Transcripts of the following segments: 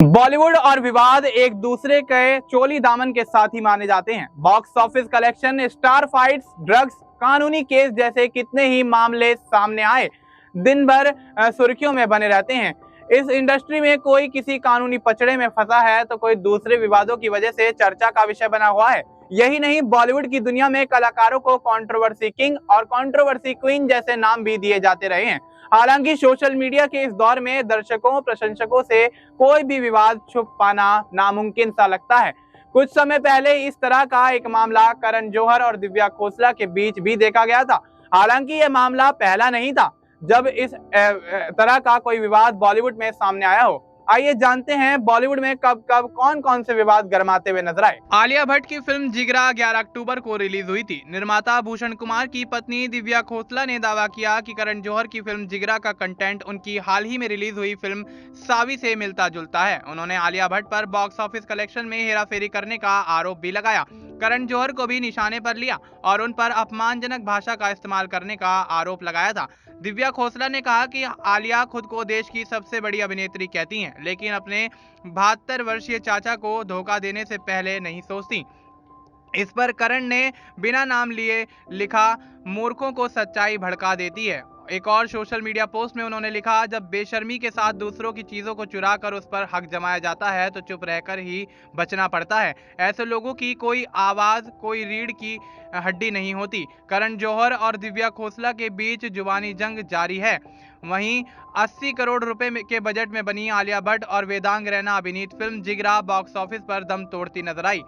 बॉलीवुड और विवाद एक दूसरे के चोली दामन के साथ ही माने जाते हैं। Box office collection, star fights, drugs, कानूनी केस जैसे कितने ही मामले सामने आए दिन भर सुर्खियों में बने रहते हैं। इस इंडस्ट्री में कोई किसी कानूनी पचड़े में फंसा है तो कोई दूसरे विवादों की वजह से चर्चा का विषय बना हुआ है। यही नहीं, बॉलीवुड की दुनिया में कलाकारों को कंट्रोवर्सी किंग और कंट्रोवर्सी क्वीन जैसे नाम भी दिए जाते रहे हैं। हालांकि सोशल मीडिया के इस दौर में दर्शकों प्रशंसकों से कोई भी विवाद छुप पाना नामुमकिन सा लगता है। कुछ समय पहले इस तरह का एक मामला करण जौहर और दिव्या खोसला के बीच भी देखा गया था। हालांकि यह मामला पहला नहीं था जब इस तरह का कोई विवाद बॉलीवुड में सामने आया हो। आइए जानते हैं बॉलीवुड में कब कब कौन कौन से विवाद गरमाते हुए नजर आए। आलिया भट्ट की फिल्म जिगरा 11 अक्टूबर को रिलीज हुई थी। निर्माता भूषण कुमार की पत्नी दिव्या खोसला ने दावा किया कि करण जौहर की फिल्म जिगरा का कंटेंट उनकी हाल ही में रिलीज हुई फिल्म सावी से मिलता जुलता है। उन्होंने आलिया भट्ट पर बॉक्स ऑफिस कलेक्शन में हेराफेरी करने का आरोप भी लगाया। करण जौहर को भी निशाने पर लिया और उन पर अपमानजनक भाषा का इस्तेमाल करने का आरोप लगाया था। दिव्या खोसला ने कहा कि आलिया खुद को देश की सबसे बड़ी अभिनेत्री कहती हैं, लेकिन अपने 72 वर्षीय चाचा को धोखा देने से पहले नहीं सोचती। इस पर करण ने बिना नाम लिए लिखा, मूर्खों को सच्चाई भड़का देती है। एक और सोशल मीडिया पोस्ट में उन्होंने लिखा, जब बेशर्मी के साथ दूसरों की चीजों को चुरा कर उस पर हक जमाया जाता है तो चुप रहकर ही बचना पड़ता है। ऐसे लोगों की कोई आवाज, कोई रीढ़ की हड्डी नहीं होती। करण जौहर और दिव्या खोसला के बीच जुबानी जंग जारी है। वहीं 80 करोड़ रुपए के बजट में बनी आलिया भट्ट और वेदांग रैना अभिनीत फिल्म जिगरा बॉक्स ऑफिस पर दम तोड़ती नजर आई।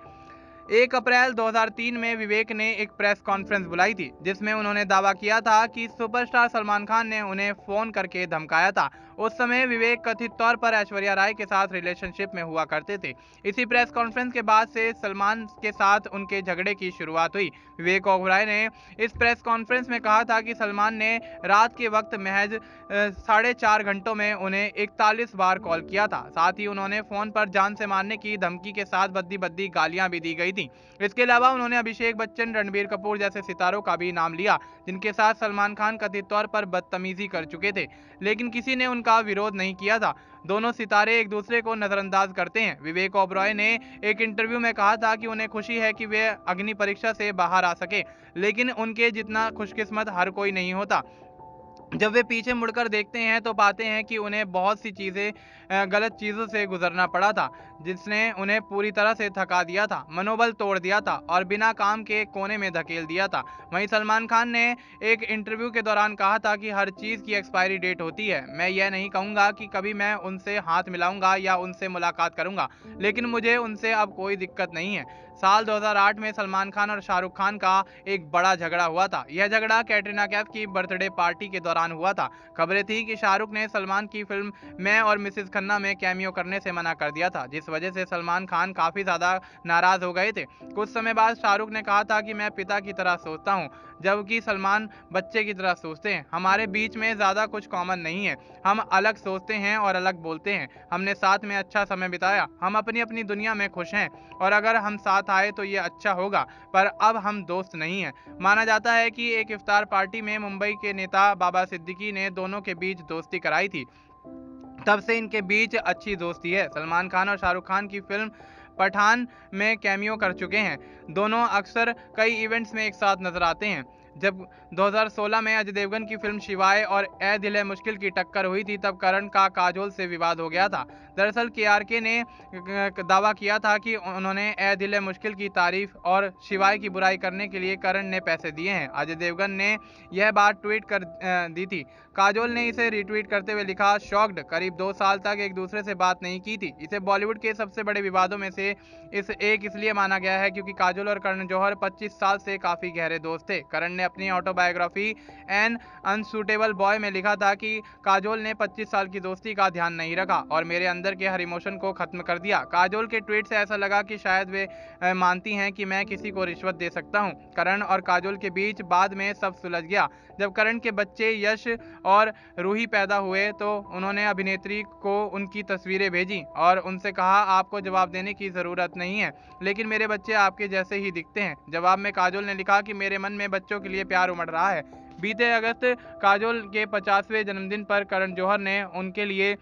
1 अप्रैल 2003 में विवेक ने एक प्रेस कॉन्फ्रेंस बुलाई थी जिसमें उन्होंने दावा किया था कि सुपरस्टार सलमान खान ने उन्हें फोन करके धमकाया था। उस समय विवेक कथित तौर पर ऐश्वर्या राय के साथ रिलेशनशिप में हुआ करते थे। इसी प्रेस कॉन्फ्रेंस के बाद से सलमान के साथ उनके झगड़े की शुरुआत हुई। विवेक ओबराय ने इस प्रेस कॉन्फ्रेंस में कहा था कि सलमान ने रात के वक्त महज 4.5 घंटों में उन्हें 41 बार कॉल किया था। साथ ही उन्होंने फोन पर जान से मारने की धमकी के साथ बद्दी बद्दी गालियां भी दी गई थी। इसके अलावा उन्होंने अभिषेक बच्चन, रणबीर कपूर जैसे सितारों का भी नाम लिया जिनके साथ सलमान खान कथित तौर पर बदतमीजी कर चुके थे, लेकिन किसी ने उनका विरोध नहीं किया था। दोनों सितारे एक दूसरे को नजरअंदाज करते हैं। विवेक ओबरॉय ने एक इंटरव्यू में कहा था कि उन्हें खुशी है कि वे अग्नि परीक्षा से बाहर आ सके, लेकिन उनके जितना खुशकिस्मत हर कोई नहीं होता। जब वे पीछे मुड़कर देखते हैं तो पाते हैं कि उन्हें बहुत सी गलत चीज़ों से गुजरना पड़ा था, जिसने उन्हें पूरी तरह से थका दिया था, मनोबल तोड़ दिया था और बिना काम के कोने में धकेल दिया था। वहीं सलमान खान ने एक इंटरव्यू के दौरान कहा था कि हर चीज़ की एक्सपायरी डेट होती है। मैं यह नहीं कहूँगा कि कभी मैं उनसे हाथ मिलाऊंगा या उनसे मुलाकात करूंगा, लेकिन मुझे उनसे अब कोई दिक्कत नहीं है। साल 2008 में सलमान खान और शाहरुख खान का एक बड़ा झगड़ा हुआ था। यह झगड़ा कैटरीना कैफ की बर्थडे पार्टी के दौरान हुआ था। खबरें थी कि शाहरुख ने सलमान की फिल्म मैं और मिसेस खन्ना में कैमियो करने से मना कर दिया था, जिस वजह से सलमान खान काफी ज्यादा नाराज हो गए थे। कुछ समय बाद शाहरुख ने कहा था कि मैं पिता की तरह सोचता हूँ, जबकि सलमान बच्चे की तरह सोचते हैं। हमारे बीच में ज्यादा कुछ कॉमन नहीं है। हम अलग सोचते हैं और अलग बोलते हैं। हमने साथ में अच्छा समय बिताया। हम अपनी अपनी दुनिया में खुश हैं और अगर हम साथ आए तो ये अच्छा होगा, पर अब हम दोस्त नहीं हैं। माना जाता है कि एक इफ्तार पार्टी में मुंबई के नेता बाबा सिद्दीकी ने दोनों के बीच दोस्ती कराई थी। तब से इनके बीच अच्छी दोस्ती है। सलमान खान और शाहरुख खान की फिल्म पठान में कैमियो कर चुके हैं। दोनों अक्सर कई इवेंट्स में एक साथ नजर आते हैं। जब 2016 में अजय देवगन की फिल्म शिवाय और ए दिल है मुश्किल की टक्कर हुई थी, तब करण का काजोल से विवाद हो गया था। दरअसल केआरके ने दावा किया था कि उन्होंने ए दिल है मुश्किल की तारीफ और शिवाय की बुराई करने के लिए करण ने पैसे दिए हैं। अजय देवगन ने यह बात ट्वीट कर दी थी। काजोल ने इसे रिट्वीट करते हुए लिखा, शॉक्ड, करीब 2 साल तक एक दूसरे से बात नहीं की थी। इसे बॉलीवुड के सबसे बड़े विवादों में से इसलिए माना गया है क्योंकि काजोल और करण जौहर 25 साल से काफी गहरे दोस्त थे। करण ने अपनी ऑटोबायोग्राफी एन अनसूटेबल बॉय में लिखा था कि काजोल ने 25 साल की दोस्ती का ध्यान नहीं रखा और मेरे अंदर के हर इमोशन को खत्म कर दिया। काजोल के ट्वीट से ऐसा लगा कि शायद वे मानती हैं कि मैं किसी को रिश्वत दे सकता हूं। करण और काजोल के बीच बाद में सब सुलझ गया। जब करण के बच्चे यश और रूही पैदा हुए तो उन्होंने अभिनेत्री को उनकी तस्वीरें भेजी और उनसे कहा, आपको जवाब देने की जरूरत नहीं है, लेकिन मेरे बच्चे आपके जैसे ही दिखते हैं। जवाब में काजोल ने लिखा कि मेरे मन में बच्चों के लिए प्यार उमड़ रहा है। बीते अगस्त काजोल के 50वें जन्मदिन पर करण जौहर ने उनके लिए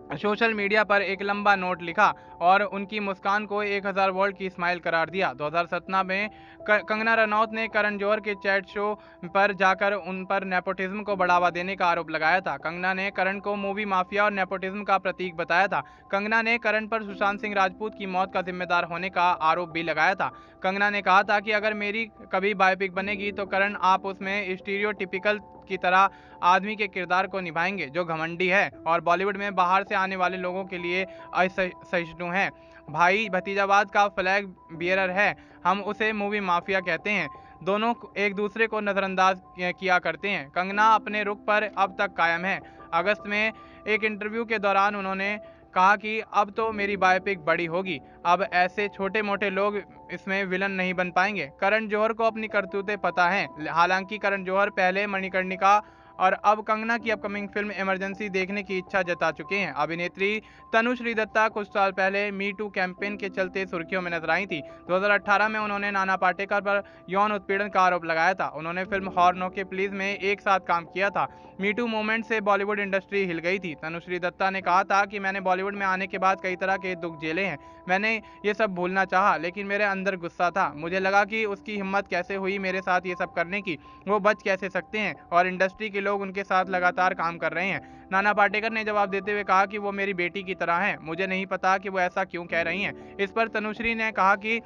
सोशल मीडिया पर एक लंबा नोट लिखा और उनकी मुस्कान को 1000 वोल्ट की स्माइल करार दिया। 2017 में कंगना रनौत ने करण जौहर के चैट शो पर जाकर उन पर नेपोटिज्म को बढ़ावा देने का आरोप लगाया था। कंगना ने करण को मूवी माफिया और नेपोटिज्म का प्रतीक बताया था। कंगना ने करण पर सुशांत सिंह राजपूत की मौत का जिम्मेदार होने का आरोप भी लगाया था। कंगना ने कहा था कि अगर मेरी कभी बायोपिक बनेगी तो करण आप उसमें स्टीरियोटिपिकल की तरह आदमी के किरदार को निभाएंगे जो घमंडी है और बॉलीवुड में बाहर से आने वाले लोगों के लिए असहिष्णु है, भाई भतीजावाद का फ्लैग बियरर है। हम उसे मूवी माफिया कहते हैं। दोनों एक दूसरे को नजरअंदाज किया करते हैं। कंगना अपने रुख पर अब तक कायम है। अगस्त में एक इंटरव्यू के दौरान उन्होंने कहा कि अब तो मेरी बायोपिक बड़ी होगी, अब ऐसे छोटे मोटे लोग इसमें विलन नहीं बन पाएंगे। करण जौहर को अपनी करतूतें पता हैं। हालांकि करण जौहर पहले मणिकर्णिका और अब कंगना की अपकमिंग फिल्म इमरजेंसी देखने की इच्छा जता चुके हैं। अभिनेत्री तनुश्री दत्ता कुछ साल पहले मी टू कैंपेन के चलते सुर्खियों में नजर आई थी। 2018 में उन्होंने नाना पाटेकर पर यौन उत्पीड़न का आरोप लगाया था। उन्होंने फिल्म हॉर्न ओके प्लीज में एक साथ काम किया था। मी टू मूवमेंट से बॉलीवुड इंडस्ट्री हिल गई थी। तनुश्री दत्ता ने कहा था कि मैंने बॉलीवुड में आने के बाद कई तरह के दुख झेले हैं। मैंने ये सब भूलना चाहा, लेकिन मेरे अंदर गुस्सा था। मुझे लगा कि उसकी हिम्मत कैसे हुई मेरे साथ ये सब करने की, वो बच कैसे सकते हैं और इंडस्ट्री के लोग उनके साथ लगातार काम कर रहे हैं। नाना पाटेकर ने जवाब देते हुए कहा कि वो मेरी बेटी की तरह हैं। मुझे नहीं पता कि वो ऐसा क्यों कह रही हैं। इस पर तनुश्री ने कहा कि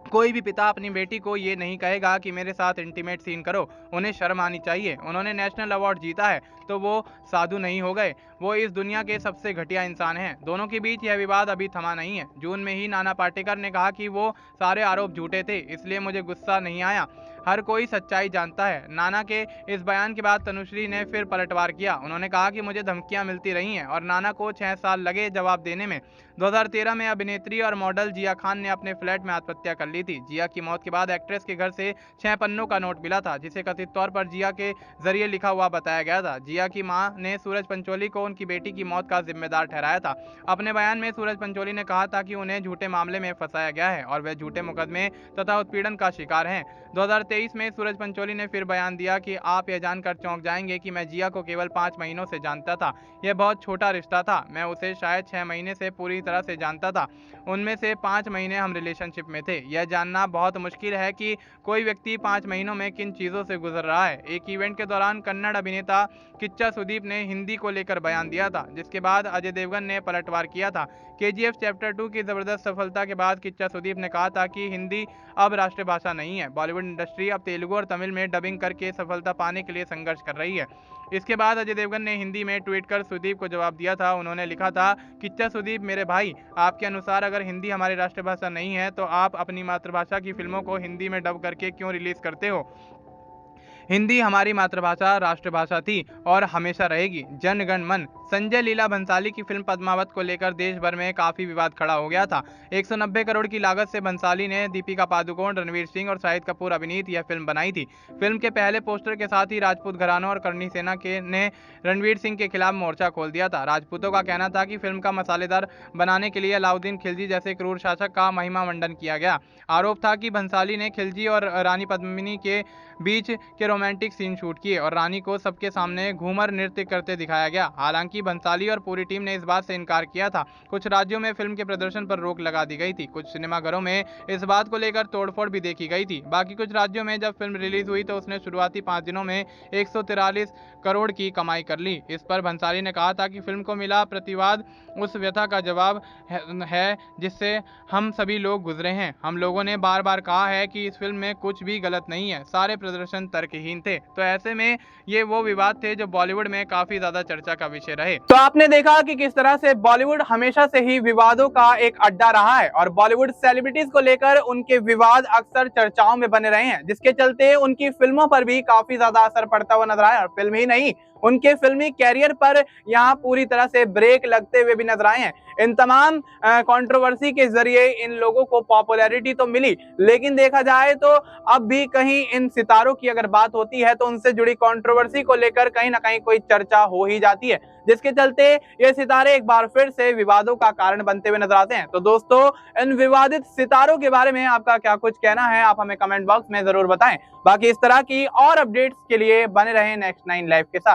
कोई भी पिता अपनी बेटी को ये नहीं कहेगा कि मेरे साथ इंटीमेट सीन करो, उन्हें शर्म आनी चाहिए। उन्होंने नेशनल अवार्ड जीता है तो वो साधु नहीं हो गए, वो इस दुनिया के सबसे घटिया इंसान हैं। दोनों के बीच यह विवाद अभी थमा नहीं है। जून में ही नाना पाटेकर ने कहा कि वो सारे आरोप झूठे थे, इसलिए मुझे गुस्सा नहीं आया, हर कोई सच्चाई जानता है। नाना के इस बयान के बाद तनुश्री ने फिर पलटवार किया। उन्होंने कहा कि मुझे धमकियां मिलती रही हैं और नाना को 6 साल लगे जवाब देने में। 2013 में अभिनेत्री और मॉडल जिया खान ने अपने फ्लैट में आत्महत्या कर ली थी। जिया की मौत के बाद एक्ट्रेस के घर से 6 पन्नों का नोट मिला था, जिसे कथित तौर पर जिया के जरिए लिखा हुआ बताया गया था। जिया की मां ने सूरज पंचोली को उनकी बेटी की मौत का जिम्मेदार ठहराया था। अपने बयान में सूरज पंचोली ने कहा था कि उन्हें झूठे मामले में फंसाया गया है और वे झूठे मुकदमे तथा उत्पीड़न का शिकार हैं। 2023 में सूरज पंचोली ने फिर बयान दिया कि आप यह जानकर चौंक जाएंगे कि मैं जिया को केवल 5 महीनों से जानता था। यह बहुत छोटा रिश्ता था, मैं उसे शायद 6 महीने से पूरी तरह से जानता था, उनमें से 5 महीने हम रिलेशनशिप में थे। यह जानना बहुत मुश्किल है कि कोई व्यक्ति 5 महीनों में किन चीज़ों से गुजर रहा है। एक इवेंट के दौरान कन्नड़ अभिनेता किच्चा सुदीप ने हिंदी को लेकर बयान दिया था, जिसके बाद अजय देवगन ने पलटवार किया था। KGF चैप्टर 2 की जबरदस्त सफलता के बाद किच्चा सुदीप ने कहा था कि हिंदी अब राष्ट्रीय भाषा नहीं है। बॉलीवुड इंडस्ट्री अब तेलुगु और तमिल में डबिंग करके सफलता पाने के लिए संघर्ष कर रही है। इसके बाद अजय देवगन ने हिंदी में ट्वीट कर सुदीप को जवाब दिया था। उन्होंने लिखा था, किच्चा सुदीप मेरे भाई, आपके अनुसार अगर हिंदी हमारी राष्ट्रभाषा नहीं है तो आप अपनी मातृभाषा की फिल्मों को हिंदी में डब करके क्यों रिलीज करते हो? हिंदी हमारी मातृभाषा, राष्ट्रभाषा थी और हमेशा रहेगी। जन गण मन। संजय लीला भंसाली की फिल्म पद्मावत को लेकर देश भर में काफी विवाद खड़ा हो गया था। 190 करोड़ की लागत से भंसाली ने दीपिका पादुकोण, रणवीर सिंह और शाहिद कपूर अभिनीत यह फिल्म बनाई थी। फिल्म के पहले पोस्टर के साथ ही राजपूत घरानों और करणी सेना ने रणवीर सिंह के खिलाफ मोर्चा खोल दिया था। राजपूतों का कहना था कि फिल्म का मसालेदार बनाने के लिए अलाउद्दीन खिलजी जैसे क्रूर शासक का महिमा मंडन किया गया। आरोप था कि भंसाली ने खिलजी और रानी पद्मिनी के बीच के रोमांटिक सीन शूट किए और रानी को सबके सामने घूमर नृत्य करते दिखाया गया। हालांकि भंसाली और पूरी टीम ने इस बात से इनकार किया था। कुछ राज्यों में फिल्म के प्रदर्शन पर रोक लगा दी गई थी। कुछ सिनेमाघरों में इस बात को लेकर तोड़फोड़ भी देखी गई थी। बाकी कुछ राज्यों में जब फिल्म रिलीज हुई तो उसने शुरुआती 5 दिनों में 143 करोड़ की कमाई कर ली। इस पर भंसाली ने कहा था कि फिल्म को मिला प्रतिवाद उस व्यथा का जवाब है जिससे हम सभी लोग गुजरे हैं। हम लोगों ने बार बार कहा है कि इस फिल्म में कुछ भी गलत नहीं है, सारे प्रदर्शन तर्कहीन थे। तो ऐसे में ये वो विवाद थे जो बॉलीवुड में काफी ज्यादा चर्चा का विषय रहे। तो आपने देखा कि किस तरह से बॉलीवुड हमेशा से ही विवादों का एक अड्डा रहा है और बॉलीवुड सेलिब्रिटीज को लेकर उनके विवाद अक्सर चर्चाओं में बने रहे हैं, जिसके चलते उनकी फिल्मों पर भी काफी ज्यादा असर पड़ता हुआ नजर आया और फिल्म ही नहीं, उनके फिल्मी कैरियर पर यहाँ पूरी तरह से ब्रेक लगते हुए भी नजर आए हैं। इन तमाम कंट्रोवर्सी के जरिए इन लोगों को पॉपुलैरिटी तो मिली, लेकिन देखा जाए तो अब भी कहीं इन सितारों की अगर बात होती है तो उनसे जुड़ी कंट्रोवर्सी को लेकर कहीं ना कहीं कोई चर्चा हो ही जाती है, जिसके चलते ये सितारे एक बार फिर से विवादों का कारण बनते हुए नजर आते हैं। तो दोस्तों, इन विवादित सितारों के बारे में आपका क्या कुछ कहना है, आप हमें कमेंट बॉक्स में जरूर बताएं। बाकी इस तरह की और अपडेट्स के लिए बने रहें नेक्स्ट 9 लाइव के साथ।